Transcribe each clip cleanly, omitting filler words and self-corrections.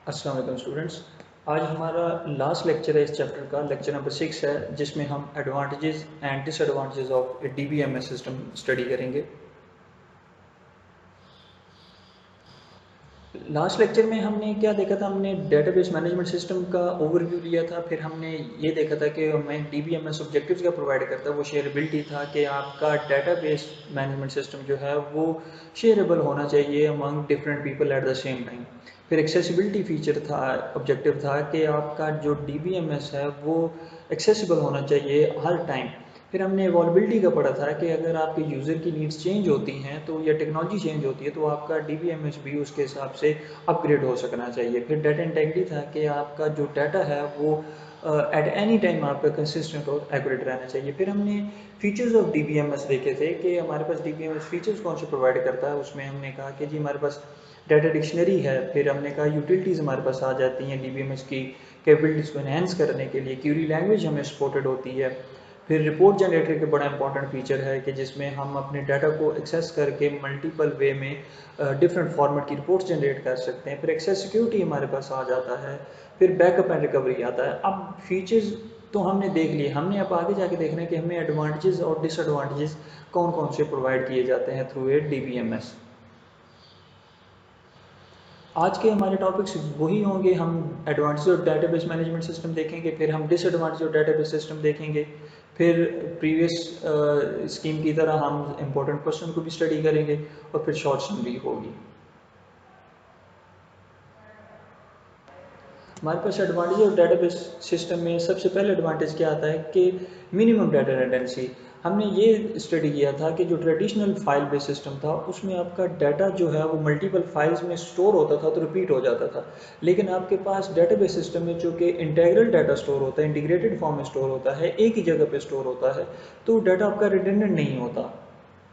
अस्सलाम वालेकुम स्टूडेंट्स। आज हमारा लास्ट लेक्चर है इस चैप्टर का, लेक्चर नंबर 6 है, जिसमें हम advantages and disadvantages of DBMS system study करेंगे। लास्ट लेक्चर में हमने क्या देखा था, हमने डेटाबेस मैनेजमेंट सिस्टम का ओवरव्यू लिया था। फिर हमने ये देखा था कि हमें डीबीएमएस ऑब्जेक्टिव्स का प्रोवाइड करता है, वो शेयरेबिलिटी था कि आपका डेटाबेस मैनेजमेंट सिस्टम जो है वो शेयरेबल होना चाहिए among different people at the same time. फिर एक्सेसिबिलिटी फीचर था, ऑब्जेक्टिव था कि आपका जो डीबीएमएस है वो एक्सेसिबल होना चाहिए हर टाइम। फिर हमने इवॉल्बिलिटी का पढ़ा था कि अगर आपके यूज़र की नीड्स चेंज होती हैं तो या टेक्नोलॉजी चेंज होती है तो आपका डीबीएमएस भी उसके हिसाब से अपग्रेड हो सकना चाहिए। फिर डाटा इंटेग्रिटी था कि आपका जो डाटा है वो एट एनी टाइम आपका कंसिस्टेंट और एक्यूरेट रहना चाहिए। फिर हमने फीचर्स ऑफ डीबीएमएस देखे थे कि हमारे पास डीबीएमएस फीचर्स कौन से प्रोवाइड करता है। उसमें हमने कहा कि जी हमारे पास डाटा डिक्शनरी है। फिर हमने कहा यूटिलिटीज़ हमारे पास आ जाती हैं डीबीएमएस की कैपेबिलिटीज़ को एनहेंस करने के लिए। क्यूरी लैंग्वेज हमें सपोर्टेड होती है। फिर रिपोर्ट जनरेटर के बड़ा इंपॉर्टेंट फीचर है कि जिसमें हम अपने डाटा को एक्सेस करके मल्टीपल वे में डिफरेंट फॉर्मेट की रिपोर्ट्स जनरेट कर सकते हैं। फिर एक्सेस सिक्योरिटी हमारे पास आ जाता है। फिर बैकअप एंड रिकवरी आता है। अब फीचर्स तो हमने देख लिए, हमने अब आगे जाके देखना है कि हमें एडवांटेजेस और डिसएडवांटेजेस कौन कौन से प्रोवाइड किए जाते हैं थ्रू ए डीबीएमएस। आज के हमारे टॉपिक्स वही होंगे। हम advantage of database management system देखेंगे, फिर हम डिसएडवांटेज ऑफ डेटाबेस सिस्टम देखेंगे, फिर प्रीवियस स्कीम की तरह हम इंपॉर्टेंट क्वेश्चन को भी स्टडी करेंगे और फिर शॉर्ट समरी होगी। हमारे पास एडवांटेज ऑफ डेटाबेस सिस्टम में सबसे पहले एडवांटेज क्या आता है कि मिनिमम डाटा रिडंडेंसी। हमने ये स्टडी किया था कि जो ट्रेडिशनल फाइल बेस्ड सिस्टम था उसमें आपका डाटा जो है वो मल्टीपल फाइल्स में स्टोर होता था तो रिपीट हो जाता था। लेकिन आपके पास डेटाबेस सिस्टम में जो कि इंटेग्रल डाटा स्टोर होता है, इंटीग्रेटेड फॉर्म में स्टोर होता है, एक ही जगह पे स्टोर होता है, तो डाटा आपका रिडंडेंट नहीं होता,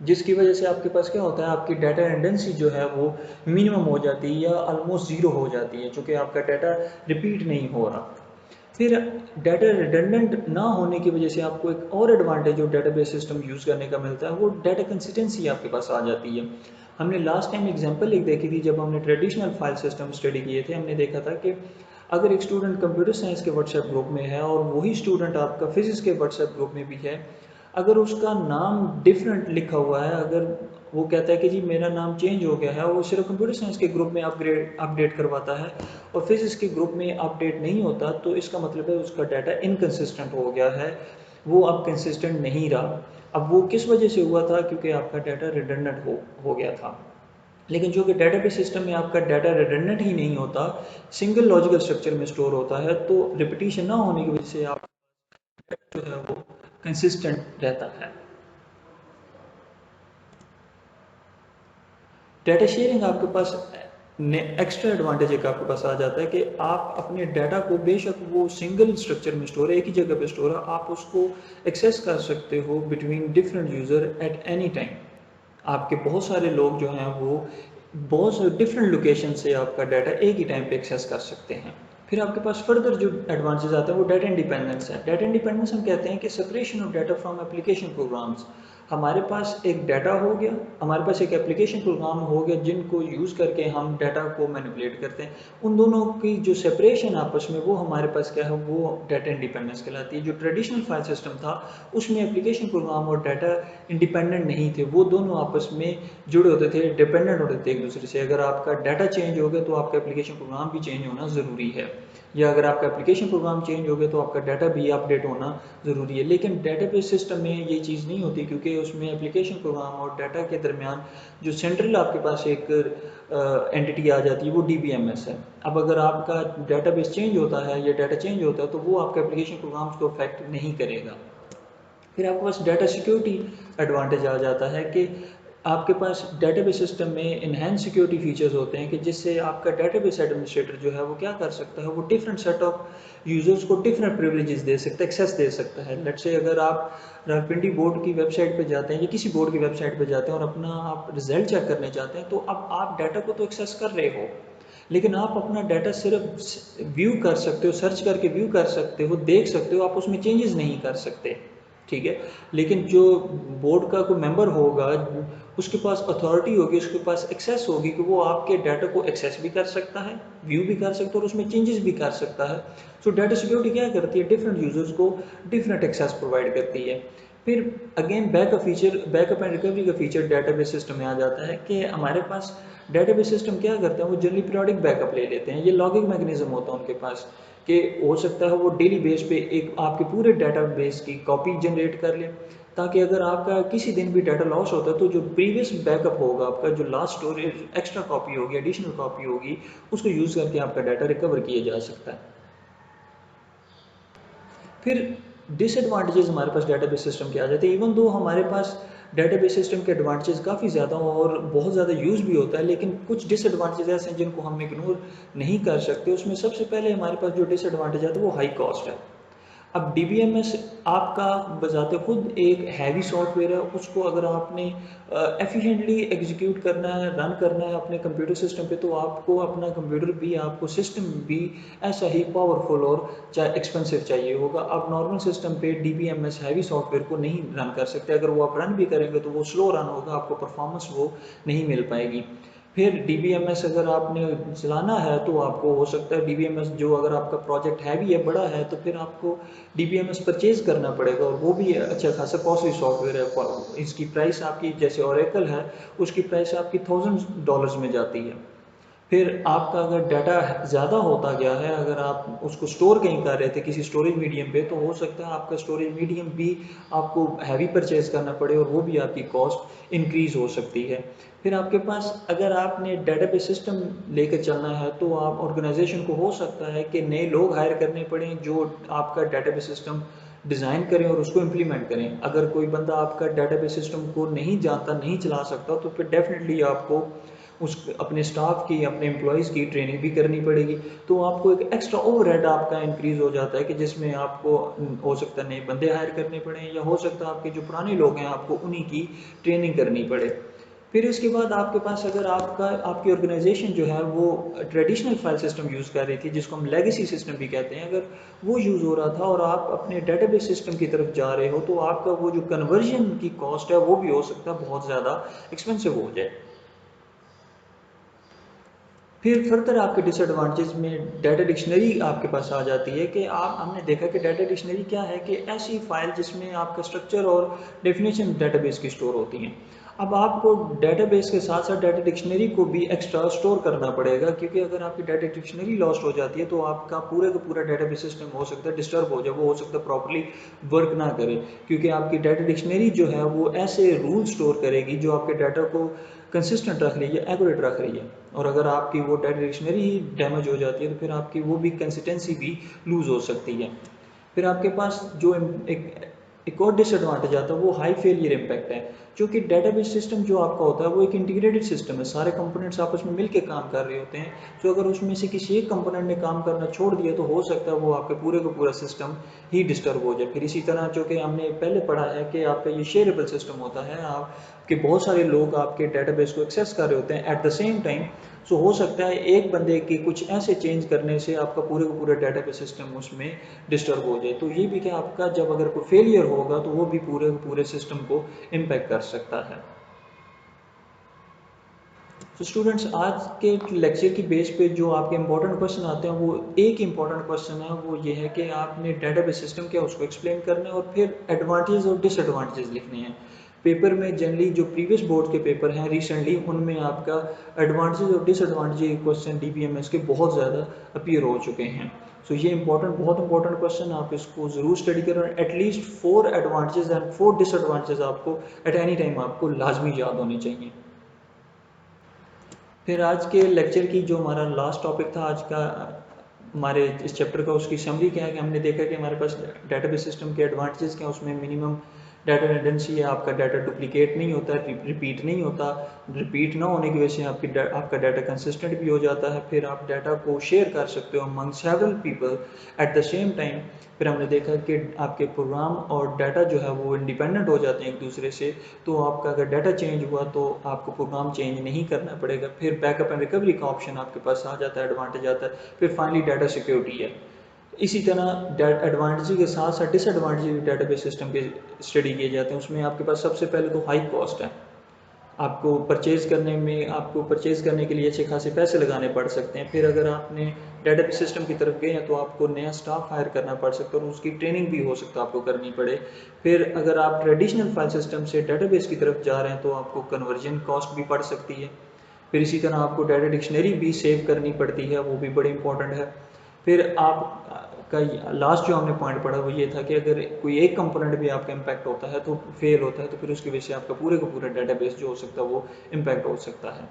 जिसकी वजह से आपके पास क्या होता है, आपकी डाटा रिडंडेंसी जो है वो मिनिमम हो जाती है या ऑलमोस्ट ज़ीरो हो जाती है, क्योंकि आपका डाटा रिपीट नहीं हो रहा। फिर डाटा रिडंडेंट ना होने की वजह से आपको एक और एडवांटेज जो डेटाबेस सिस्टम यूज़ करने का मिलता है वो डाटा कंसिस्टेंसी आपके पास आ जाती है। हमने लास्ट टाइम एग्जांपल एक देखी थी, जब हमने ट्रेडिशनल फाइल सिस्टम स्टडी किए थे। हमने देखा था कि अगर एक स्टूडेंट कंप्यूटर साइंस के व्हाट्सएप ग्रुप में है और वही स्टूडेंट आपका फिजिक्स के व्हाट्सएप ग्रुप में भी है, अगर उसका नाम डिफरेंट लिखा हुआ है, अगर वो कहता है कि जी मेरा नाम चेंज हो गया है और वो सिर्फ कंप्यूटर साइंस के ग्रुप में अपडेट करवाता है और फिजिक्स के ग्रुप में अपडेट नहीं होता, तो इसका मतलब है उसका डाटा इनकंसिस्टेंट हो गया है, वो अब कंसिस्टेंट नहीं रहा। अब वो किस वजह से हुआ था? क्योंकि आपका डाटा रिडंडेंट हो गया था। लेकिन जो कि डेटाबेस सिस्टम में आपका डाटा रिडंडेंट ही नहीं होता, सिंगल लॉजिकल स्ट्रक्चर में स्टोर होता है, तो रिपीटिशन ना होने की वजह से आप जो है वो कंसिस्टेंट रहता है। डाटा शेयरिंग आपके पास एक्स्ट्रा एडवांटेज एक आपके पास आ जाता है कि आप अपने डाटा को, बेशक वो सिंगल स्ट्रक्चर में स्टोर है, एक ही जगह पे स्टोर है, आप उसको एक्सेस कर सकते हो between different user at any time. आपके बहुत सारे लोग जो हैं वो बहुत सारे डिफरेंट लोकेशन से आपका डाटा एक ही टाइम पे एक्सेस कर सकते हैं। फिर आपके पास फर्दर जो एडवांटेज आता है वो डाटा इंडिपेंडेंस है। डाटा इंडिपेंडेंस हम कहते हैं कि separation of data from application programs. हमारे पास एक डाटा हो गया, हमारे पास एक एप्लीकेशन प्रोग्राम हो गया जिनको यूज़ करके हम डाटा को मैनिपुलेट करते हैं। उन दोनों की जो सेपरेशन आपस में, वो हमारे पास क्या है, वो डाटा इंडिपेंडेंस कहलाती है। जो ट्रेडिशनल फाइल सिस्टम था उसमें एप्लीकेशन प्रोग्राम और डाटा इंडिपेंडेंट नहीं थे, वो दोनों आपस में जुड़े होते थे, डिपेंडेंट होते थे एक दूसरे से। अगर आपका डाटा चेंज हो गया तो आपका एप्लीकेशन प्रोग्राम भी चेंज होना ज़रूरी है, या अगर आपका एप्लीकेशन प्रोग्राम चेंज हो गया तो आपका डाटा भी अपडेट होना ज़रूरी है। लेकिन डेटाबेस सिस्टम में ये चीज़ नहीं होती, क्योंकि उसमें एप्लीकेशन प्रोग्राम और डाटा के दरमियान जो सेंट्रल आपके पास एक एंटिटी आ जाती है वो डीबीएमएस है। अब अगर आपका डाटाबेस चेंज होता है या डाटा चेंज होता है तो वो आपका एप्लीकेशन प्रोग्राम्स को अफेक्ट नहीं करेगा। फिर आपके पास डाटा सिक्योरिटी एडवांटेज आ जाता है कि आपके पास डेटाबेस सिस्टम में इनहेंस सिक्योरिटी फीचर्स होते हैं कि जिससे आपका डेटाबेस एडमिनिस्ट्रेटर जो है वो क्या कर सकता है, वो डिफरेंट सेट ऑफ यूजर्स को डिफरेंट प्रिविलेजेस दे सकता है, एक्सेस दे सकता है। लेट्स से अगर आप रावलपिंडी बोर्ड की वेबसाइट पे जाते हैं या किसी बोर्ड की वेबसाइट पे जाते हैं और अपना आप रिजल्ट चेक करने चाहते हैं, तो अब आप डाटा को तो एक्सेस कर रहे हो, लेकिन आप अपना डाटा सिर्फ व्यू कर सकते हो, सर्च करके व्यू कर सकते हो, देख सकते हो, आप उसमें चेंजेस नहीं कर सकते। ठीक है। लेकिन जो बोर्ड का कोई मेंबर होगा, उसके पास अथॉरिटी होगी, उसके पास एक्सेस होगी कि वो आपके डाटा को एक्सेस भी कर सकता है, व्यू भी कर सकता है और उसमें चेंजेस भी कर सकता है। सो डाटा सिक्योरिटी क्या करती है, डिफरेंट यूजर्स को डिफरेंट एक्सेस प्रोवाइड करती है। फिर अगेन बैकअप एंड रिकवरी का फीचर डेटाबेस सिस्टम में आ जाता है कि हमारे पास डेटाबेस सिस्टम क्या करते हैं, वो जनरली पीरियोडिक बैकअप ले लेते हैं। ये लॉगिंग मैकेनिज्म होता है उनके पास कि हो सकता है वो डेली बेस पे एक आपके पूरे डेटाबेस की कॉपी जनरेट कर ले, ताकि अगर आपका किसी दिन भी डाटा लॉस होता है तो जो प्रीवियस बैकअप होगा, आपका जो लास्ट स्टोरेज एक्स्ट्रा कॉपी होगी, एडिशनल कॉपी होगी, उसको यूज़ करके आपका डाटा रिकवर किया जा सकता है। फिर डिसएडवांटेजेस हमारे पास डेटाबेस सिस्टम के आ जाते हैं। इवन दो हमारे पास डेटाबेस सिस्टम के एडवांटेजेस काफ़ी ज़्यादा और बहुत ज़्यादा यूज़ भी होता है, लेकिन कुछ डिसएडवांटेजेस ऐसे हैं जिनको हम इग्नोर नहीं कर सकते। उसमें सबसे पहले हमारे पास जो डिसएडवांटेज आता है वो हाई कॉस्ट है। अब डीबीएमएस आपका बजाते खुद एक हैवी सॉफ्टवेयर है, उसको अगर आपने एफिशिएंटली एग्जीक्यूट करना है, रन करना है अपने कंप्यूटर सिस्टम पे, तो आपको अपना कंप्यूटर भी, आपको सिस्टम भी ऐसा ही पावरफुल और चाहे एक्सपेंसिव चाहिए होगा। आप नॉर्मल सिस्टम पे डीबीएमएस हैवी सॉफ्टवेयर को नहीं रन कर सकते। अगर वो आप रन भी करेंगे तो वो स्लो रन होगा, आपको परफॉर्मेंस वो नहीं मिल पाएगी। फिर डीबीएमएस अगर आपने चलाना है तो आपको हो सकता है डीबीएमएस जो, अगर आपका प्रोजेक्ट हैवी है, बड़ा है, तो फिर आपको डीबीएमएस परचेज करना पड़ेगा और वो भी अच्छा खासा कॉस्टली सॉफ्टवेयर है। इसकी प्राइस आपकी, जैसे ओरेकल है, उसकी प्राइस आपकी $1000 में जाती है। फिर आपका अगर डाटा ज़्यादा होता गया है, अगर आप उसको स्टोर कहीं कर रहे थे किसी स्टोरेज मीडियम पे, तो हो सकता है आपका स्टोरेज मीडियम भी आपको हैवी परचेज करना पड़े और वो भी आपकी कॉस्ट इंक्रीज हो सकती है। फिर आपके पास अगर आपने डेटाबेस सिस्टम लेकर चलना है तो आप ऑर्गेनाइजेशन को हो सकता है कि नए लोग हायर करने पड़े जो आपका डेटाबेस सिस्टम डिज़ाइन करें और उसको इम्प्लीमेंट करें। अगर कोई बंदा आपका डेटाबेस सिस्टम को नहीं जानता, नहीं चला सकता, तो फिर डेफिनेटली आपको उस अपने स्टाफ की, अपने एम्प्लॉयज़ की ट्रेनिंग भी करनी पड़ेगी। तो आपको एक एक्स्ट्रा ओवरहेड आपका इंक्रीज़ हो जाता है कि जिसमें आपको हो सकता है नए बंदे हायर करने पड़े, या हो सकता है आपके जो पुराने लोग हैं आपको उन्हीं की ट्रेनिंग करनी पड़े। फिर उसके बाद आपके पास अगर आपकी ऑर्गेनाइजेशन जो है वो ट्रेडिशनल फाइल सिस्टम यूज़ कर रही थी, जिसको हम लेगेसी सिस्टम भी कहते हैं, अगर वो यूज़ हो रहा था और आप अपने डेटाबेस सिस्टम की तरफ जा रहे हो, तो आपका वो जो कन्वर्जन की कॉस्ट है वो भी हो सकता है बहुत ज़्यादा एक्सपेंसिव हो जाए। फिर फर्दर आपके डिसएडवांटेज में डाटा डिक्शनरी आपके पास आ जाती है कि आप, हमने देखा कि डाटा डिक्शनरी क्या है कि ऐसी फाइल जिसमें आपका स्ट्रक्चर और डेफिनेशन डाटाबेस की स्टोर होती हैं। अब आपको डाटाबेस के साथ साथ डाटा डिक्शनरी को भी एक्स्ट्रा स्टोर करना पड़ेगा, क्योंकि अगर आपकी डाटा डिक्शनरी लॉस्ट हो जाती है तो आपका पूरे का पूरा डाटाबेस सिस्टम हो सकता है डिस्टर्ब हो जाए, वो हो सकता है प्रॉपर्ली वर्क ना करे, क्योंकि आपकी डाटा डिक्शनरी जो है वो ऐसे रूल स्टोर करेगी जो आपके डाटा को कंसिस्टेंट रख रही है, एक्यूरेट रख रही है। और अगर आपकी वो डाटा डिक्शनरी ही डैमेज हो जाती है तो फिर आपकी वो भी कंसिस्टेंसी भी लूज़ हो सकती है। फिर आपके पास जो एक और डिसएडवांटेज आता है वो हाई फेलियर इम्पैक्ट है। क्योंकि डेटाबेस सिस्टम जो आपका होता है वो एक इंटीग्रेटेड सिस्टम है, सारे कंपोनेंट्स आपस में मिलकर काम कर रहे होते हैं। तो अगर उसमें से किसी एक कंपोनेंट ने काम करना छोड़ दिया तो हो सकता है वो आपके पूरे का पूरा सिस्टम ही डिस्टर्ब हो जाए। फिर इसी तरह जो कि हमने पहले पढ़ा है कि आपका ये शेयरेबल सिस्टम होता है, आपके बहुत सारे लोग आपके डेटाबेस को एक्सेस कर रहे होते हैं एट द सेम टाइम। सो हो सकता है एक बंदे के कुछ ऐसे चेंज करने से आपका पूरे का पूरा डेटाबेस सिस्टम उसमें डिस्टर्ब हो जाए। तो ये भी क्या, आपका जब अगर कोई फेलियर होगा तो वो भी पूरे पूरे सिस्टम को इम्पैक्ट कर सकता है। तो स्टूडेंट्स, आज के लेक्चर की बेस पे जो आपके इंपॉर्टेंट क्वेश्चन आते हैं, वो एक इंपॉर्टेंट क्वेश्चन है, वो ये है कि आपने डेटाबेस सिस्टम क्या उसको एक्सप्लेन करना है और फिर एडवांटेज और डिसएडवांटेजेस लिखने हैं। पेपर में जनरली जो प्रीवियस बोर्ड के पेपर हैं रिसेंटली, उनमें आपका एडवांटेज और डिसएडवांटेज क्वेश्चन डीबीएमएस के बहुत ज़्यादा अपीयर हो चुके हैं। सो ये बहुत इंपॉर्टेंट क्वेश्चन, आप इसको ज़रूर स्टडी करें। एटलीस्ट 4 एडवांटेजेस एंड 4 डिसएडवांटेजेस आपको एट एनी टाइम आपको लाजमी याद होने चाहिए। फिर आज के लेक्चर की जो हमारा लास्ट टॉपिक था आज का, हमारे इस चैप्टर का, उसकी समरी क्या है कि हमने देखा कि हमारे पास डेटाबेस सिस्टम के एडवांटेजेस क्या हैं। उसमें मिनिमम डाटा रिडंडेंसी है, आपका डाटा डुप्लीकेट नहीं होता, रिपीट नहीं होता। रिपीट ना होने की वजह से आपका डाटा कंसिस्टेंट भी हो जाता है। फिर आप डाटा को शेयर कर सकते हो among several people at the same time. फिर हमने देखा कि आपके प्रोग्राम और डाटा जो है वो इंडिपेंडेंट हो जाते हैं एक दूसरे से, तो आपका अगर डाटा चेंज हुआ तो आपको प्रोग्राम चेंज नहीं करना पड़ेगा। फिर बैकअप एंड रिकवरी का ऑप्शन आपके पास आ जाता है, एडवांटेज आता है। फिर फाइनली डाटा सिक्योरिटी है। इसी तरह एडवांटेज के साथ साथ डिसएडवांटेज भी डेटाबेस सिस्टम के स्टडी किए जाते हैं। उसमें आपके पास सबसे पहले तो हाई कॉस्ट है, आपको परचेज करने के लिए अच्छे खासे पैसे लगाने पड़ सकते हैं। फिर अगर आपने डेटाबेस सिस्टम की तरफ गए हैं तो आपको नया स्टाफ हायर करना पड़ सकता है और उसकी ट्रेनिंग भी हो सकता है आपको करनी पड़े। फिर अगर आप ट्रेडिशनल फाइल सिस्टम से डेटाबेस की तरफ जा रहे हैं तो आपको कन्वर्जन कॉस्ट भी पड़ सकती है। फिर इसी तरह आपको डाटा डिक्शनरी भी सेव करनी पड़ती है, वो भी बड़ी इंपॉर्टेंट है। फिर आपका लास्ट जो हमने पॉइंट पढ़ा वो ये था कि अगर कोई एक कंपोनेंट भी आपका इम्पैक्ट होता है तो फेल होता है तो फिर उसकी वजह से आपका पूरे का पूरा डेटाबेस जो हो सकता है वो इम्पैक्ट हो सकता है।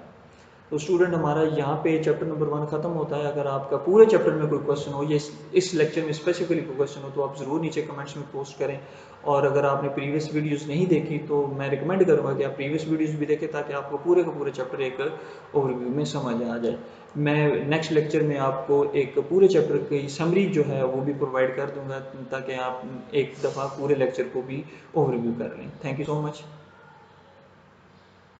तो स्टूडेंट हमारा यहाँ पे चैप्टर नंबर 1 खत्म होता है। अगर आपका पूरे चैप्टर में कोई क्वेश्चन हो या इस लेक्चर में स्पेसिफिकली कोई क्वेश्चन हो तो आप ज़रूर नीचे कमेंट्स में पोस्ट करें। और अगर आपने प्रीवियस वीडियोस नहीं देखी तो मैं रिकमेंड करूँगा कि आप प्रीवियस वीडियोस भी देखें ताकि आपको पूरे का पूरे चैप्टर एक ओवरव्यू में समझ आ जाए। मैं नेक्स्ट लेक्चर में आपको एक पूरे चैप्टर की समरी जो है वो भी प्रोवाइड कर दूंगा ताकि आप एक दफ़ा पूरे लेक्चर को भी ओवरव्यू कर लें। Thank you so much.